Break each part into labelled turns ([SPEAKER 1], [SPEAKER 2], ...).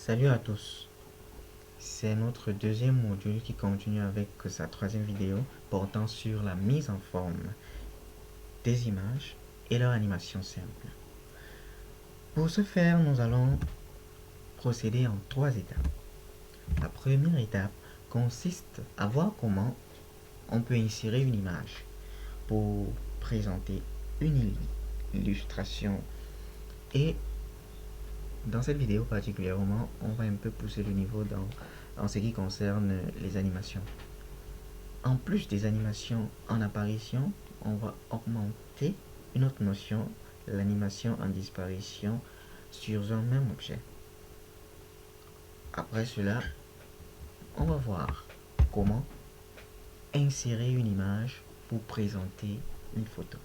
[SPEAKER 1] Salut à tous, c'est notre deuxième module qui continue avec sa troisième vidéo portant sur la mise en forme des images et leur animation simple. Pour ce faire, nous allons procéder en trois étapes. La première étape consiste à voir comment on peut insérer une image pour présenter une illustration. Et dans cette vidéo particulièrement, on va un peu pousser le niveau en ce qui concerne les animations. En plus des animations en apparition, on va augmenter une autre notion, l'animation en disparition sur un même objet. Après cela, on va voir comment insérer une image pour présenter une photo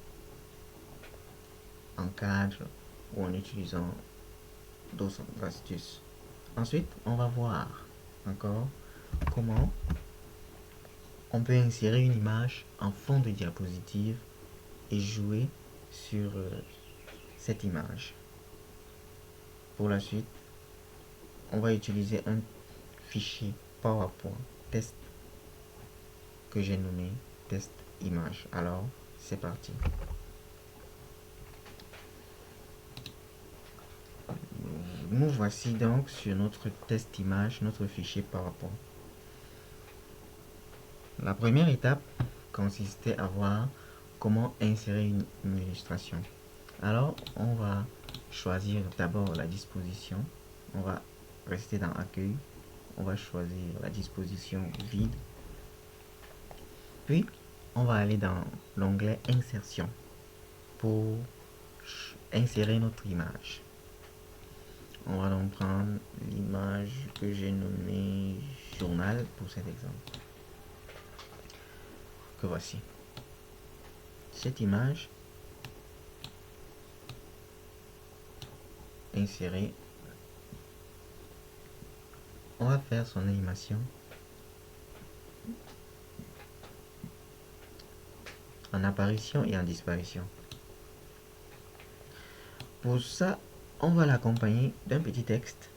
[SPEAKER 1] en cadre ou en utilisant d'autres astuces. Ensuite, on va voir encore comment on peut insérer une image en fond de diapositive et jouer sur cette image. Pour la suite, on va utiliser un fichier PowerPoint test que j'ai nommé test image. Alors, c'est parti. Nous voici donc sur notre test image, notre fichier PowerPoint. La première étape consistait à voir comment insérer une illustration. Alors, on va choisir d'abord la disposition. On va rester dans Accueil. On va choisir la disposition vide. Puis, on va aller dans l'onglet Insertion pour insérer notre image. On va donc prendre l'image que j'ai nommée journal pour cet exemple. Que voici. Cette image insérée, on va faire son animation en apparition et en disparition. Pour ça, on va l'accompagner d'un petit texte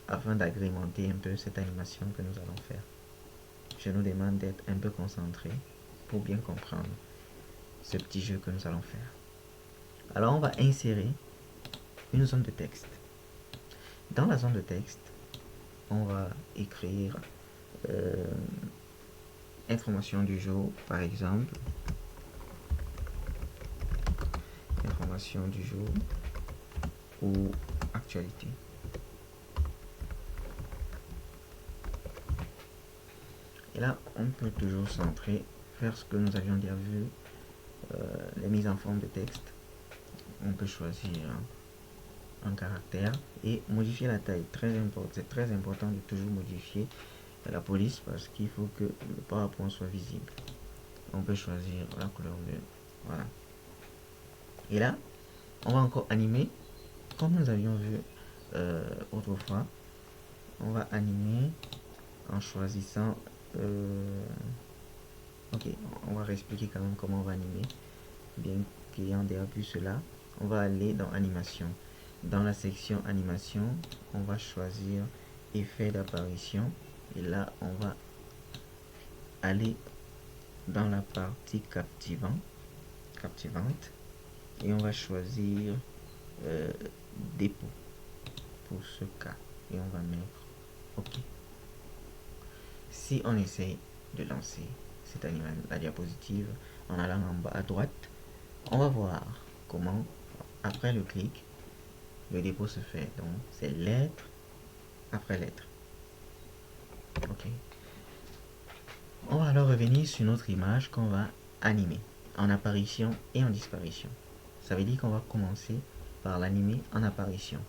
[SPEAKER 1] afin d'agrémenter un peu cette animation que nous allons faire. Je nous demande d'être un peu concentré pour bien comprendre ce petit jeu que nous allons faire. Alors on va insérer une zone de texte. Dans la zone de texte, on va écrire information du jour, par exemple. Information du jour ou actualité. Et là, on peut toujours centrer, faire ce que nous avions déjà vu, les mises en forme de texte. On peut choisir un caractère et modifier la taille. C'est très important de toujours modifier la police parce qu'il faut que le PowerPoint soit visible. On peut choisir la couleur bleue. Voilà. Et là, on va encore animer comme nous avions vu autrefois. On va animer en choisissant ok, on va réexpliquer quand même comment on va animer. Bien qu'ayant déjà vu cela, on va aller dans animation. Dans la section animation, on va choisir effet d'apparition et là on va aller dans la partie captivante et on va choisir dépôt pour ce cas et on va mettre ok. Si on essaie de lancer la diapositive en allant en bas à droite, on va voir comment après le clic le dépôt se fait. Donc c'est lettre après lettre. Ok. On va alors revenir sur notre image qu'on va animer en apparition et en disparition. Ça veut dire qu'on va commencer par l'animer en apparition.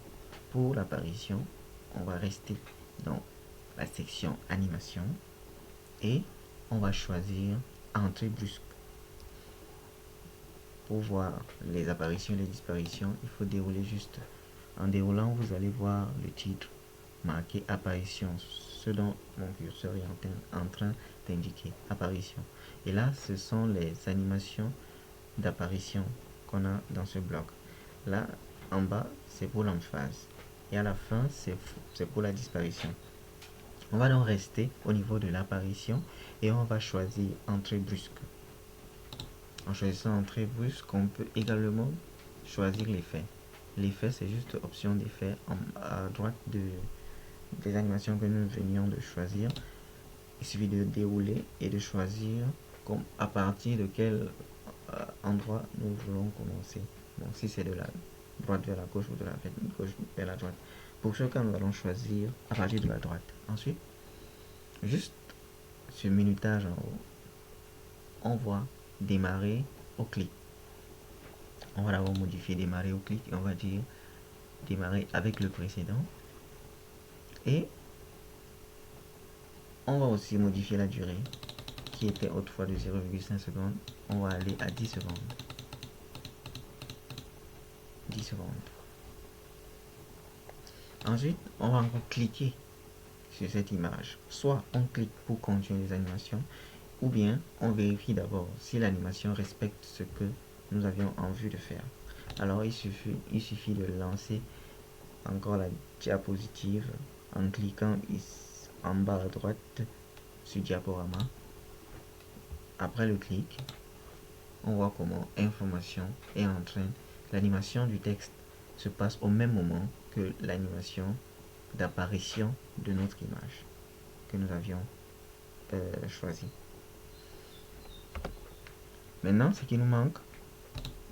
[SPEAKER 1] Pour l'apparition, on va rester dans la section animation et on va choisir entrée brusque. Pour voir les apparitions et les disparitions, il faut dérouler juste. En déroulant, vous allez voir le titre marqué apparition, ce dont mon curseur est en train d'indiquer apparition. Et là, ce sont les animations d'apparition qu'on a dans ce bloc. Là, en bas, c'est pour l'emphase. et à la fin, c'est pour la disparition. On va donc rester au niveau de l'apparition et on va choisir entrée brusque. En choisissant entrée brusque, on peut également choisir l'effet. L'effet, c'est juste option d'effet à droite des animations que nous venions de choisir. Il suffit de dérouler et de choisir à partir de quel endroit nous voulons commencer. Bon, si c'est de la droite vers la gauche ou de la gauche vers la droite. Pour ce cas, nous allons choisir à partir de la droite. Ensuite, juste ce minutage en haut, on voit démarrer au clic. On va d'abord modifier démarrer au clic et on va dire démarrer avec le précédent. Et on va aussi modifier la durée qui était autrefois de 0,5 secondes. On va aller à 10 secondes. 10 secondes. Ensuite, on va encore cliquer sur cette image. Soit on clique pour continuer les animations, ou bien on vérifie d'abord si l'animation respecte ce que nous avions en vue de faire. Alors il suffit de lancer encore la diapositive en cliquant ici, en bas à droite sur diaporama. Après le clic, on voit comment information est en train. L'animation du texte se passe au même moment que l'animation d'apparition de notre image que nous avions choisi. Maintenant, ce qui nous manque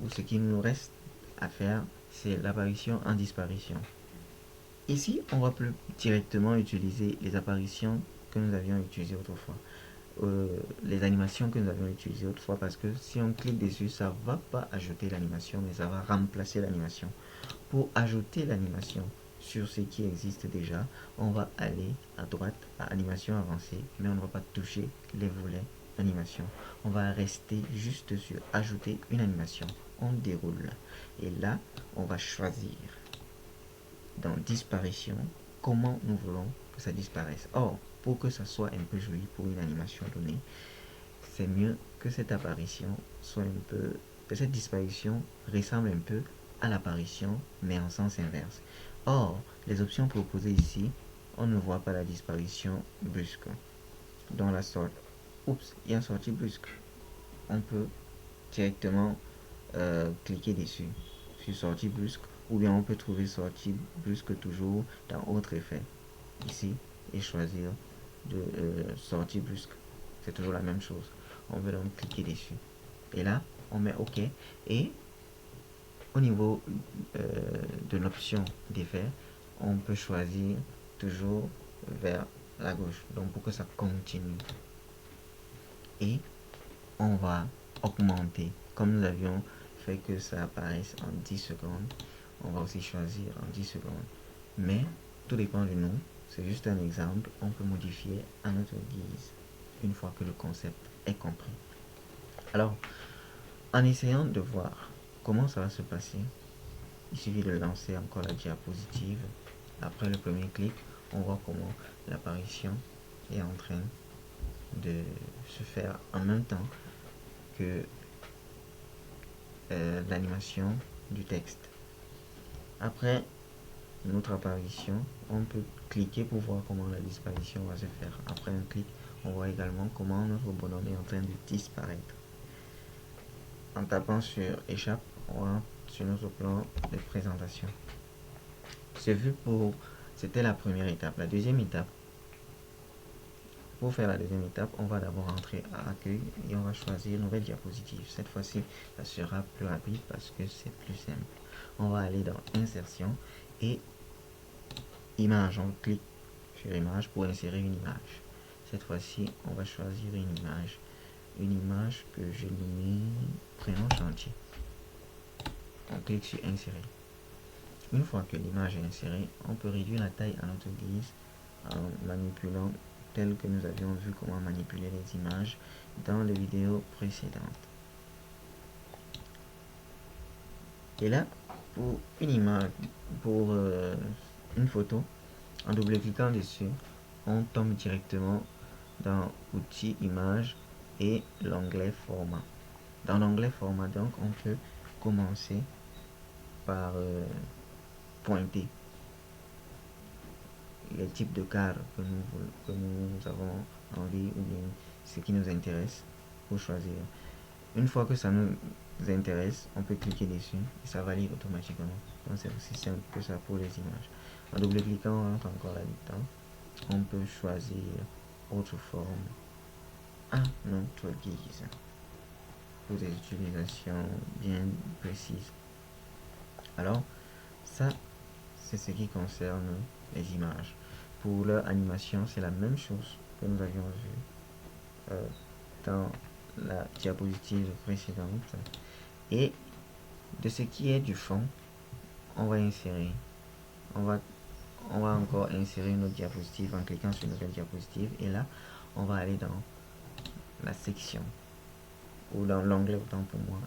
[SPEAKER 1] ou ce qui nous reste à faire, c'est l'apparition en disparition. Ici, on va plus directement utiliser les apparitions que nous avions utilisées autrefois. Les animations que nous avions utilisées autrefois, parce que si on clique dessus, ça ne va pas ajouter l'animation, mais ça va remplacer l'animation. Pour ajouter l'animation sur ce qui existe déjà, on va aller à droite à animation avancée, mais on ne va pas toucher les volets animation. On va rester juste sur ajouter une animation. On déroule. Et là, on va choisir dans disparition comment nous voulons que ça disparaisse. Or, pour que ça soit un peu joli pour une animation donnée, c'est mieux que cette apparition soit un peu, que cette disparition ressemble un peu à l'apparition, mais en sens inverse. Or, les options proposées ici, on ne voit pas la disparition brusque. Dans la sorte, oups, il y a une sortie brusque. On peut directement cliquer dessus, sur sortie brusque, ou bien on peut trouver sortie brusque toujours dans autre effet, ici, et choisir de sortie brusque. C'est toujours la même chose. On veut donc cliquer dessus. Et là, on met OK. Et au niveau de l'option d'effet, on peut choisir toujours vers la gauche. Donc pour que ça continue. Et on va augmenter. Comme nous avions fait que ça apparaisse en 10 secondes, on va aussi choisir en 10 secondes. Mais tout dépend de nous. C'est juste un exemple. On peut modifier à notre guise une fois que le concept est compris. Alors, en essayant de voir comment ça va se passer, il suffit de lancer encore la diapositive. Après le premier clic, on voit comment l'apparition est en train de se faire en même temps que l'animation du texte. Après notre apparition, on peut cliquer pour voir comment la disparition va se faire. Après un clic, on voit également comment notre bonhomme est en train de disparaître. En tapant sur échappe, on rentre sur notre plan de présentation. C'était la première étape. La deuxième étape, pour faire la deuxième étape, on va d'abord entrer à accueil et on va choisir nouvelle diapositive. Cette fois-ci, ça sera plus rapide parce que c'est plus simple. On va aller dans insertion et image. On clique sur image pour insérer une image. Cette fois-ci, on va choisir une image. Une image que je nomme prénom chantier. On clique sur insérer. Une fois que l'image est insérée, on peut réduire la taille à notre guise en manipulant tel que nous avions vu comment manipuler les images dans les vidéos précédentes. Et là, pour une image, pour une photo, en double-cliquant dessus, on tombe directement dans outils images et l'onglet format. Dans l'onglet format, donc, on peut commencer par pointer les types de cadres que nous avons envie ou bien ce qui nous intéresse pour choisir. Une fois que ça nous intéresse, on peut cliquer dessus et ça valide automatiquement. Donc c'est aussi simple que ça pour les images. En double-cliquant, on rentre encore là-dedans. On peut choisir autre forme. Ah non, trop geek ça. Pour des utilisations bien précises. Alors, ça, c'est ce qui concerne les images. Pour leur animation, c'est la même chose que nous avions vu dans la diapositive précédente. Et de ce qui est du fond, on va insérer, on va encore insérer une autre diapositive en cliquant sur une nouvelle diapositive. Et là, on va aller dans la section, ou dans l'onglet autant pour moi,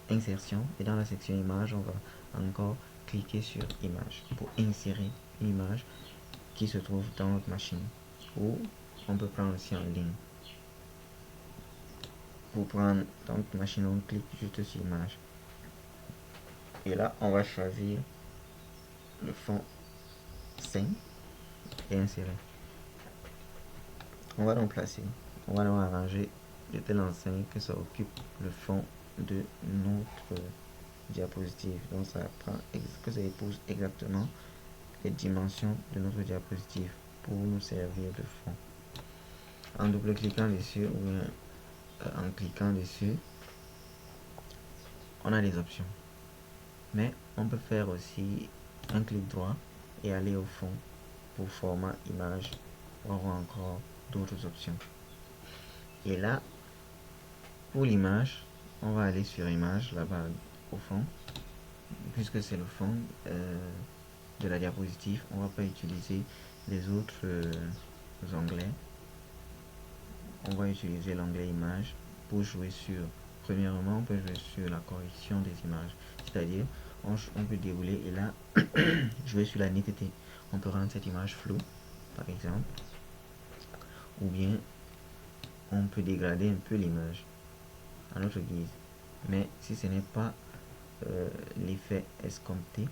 [SPEAKER 1] insertion. Et dans la section image, on va encore cliquer sur image pour insérer une image qui se trouve dans notre machine. Ou on peut prendre aussi en ligne. Pour prendre dans notre machine, on clique juste sur image. Et là, on va choisir le fond 5 et insérer. On va donc placer, on va donc arranger de telle enseigne que ça occupe le fond de notre diapositive. Donc ça prend que ça épouse exactement les dimensions de notre diapositive pour nous servir de fond. En double-cliquant dessus ou bien en cliquant dessus, on a des options. Mais on peut faire aussi un clic droit et aller au fond pour format image. On aura encore d'autres options. Et là, pour l'image, on va aller sur image là-bas au fond. Puisque c'est le fond de la diapositive, on va pas utiliser les autres onglets. On va utiliser l'onglet image pour jouer sur, premièrement, on peut jouer sur la correction des images. C'est-à-dire, on peut dérouler et là, jouer sur la netteté. On peut rendre cette image floue, par exemple. Ou bien, on peut dégrader un peu l'image à notre guise. Mais si ce n'est pas l'effet escompté,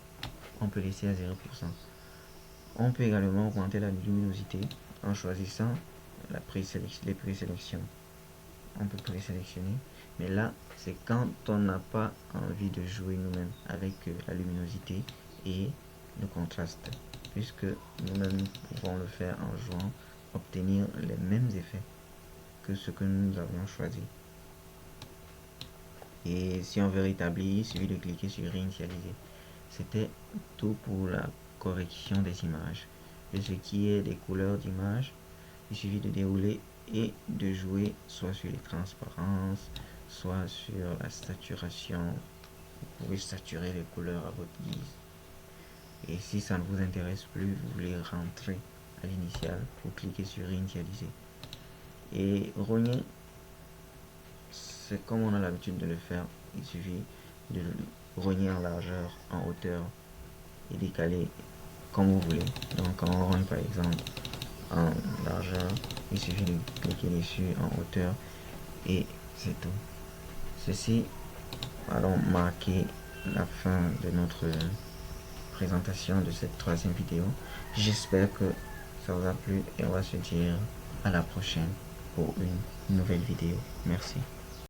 [SPEAKER 1] on peut laisser à 0%. On peut également augmenter la luminosité en choisissant les présélections. On peut présélectionner, mais là c'est quand on n'a pas envie de jouer nous-mêmes avec la luminosité et le contraste, puisque nous-mêmes pouvons le faire en jouant, obtenir les mêmes effets que ce que nous avions choisi. Et si on veut rétablir, il suffit de cliquer sur réinitialiser. C'était tout pour la correction des images. De ce qui est des couleurs d'image, il suffit de dérouler et de jouer soit sur les transparences, soit sur la saturation. Vous pouvez saturer les couleurs à votre guise. Et si ça ne vous intéresse plus, vous voulez rentrer à l'initial, vous cliquez sur réinitialiser. Et rogner, c'est comme on a l'habitude de le faire. Il suffit de rogner en largeur, en hauteur et décaler comme vous voulez. Donc quand on rogne par exemple en largeur, il suffit de cliquer dessus en hauteur et c'est tout. Ceci va donc marquer la fin de notre présentation de cette troisième vidéo. J'espère que ça vous a plu et on va se dire à la prochaine pour une nouvelle vidéo. Merci.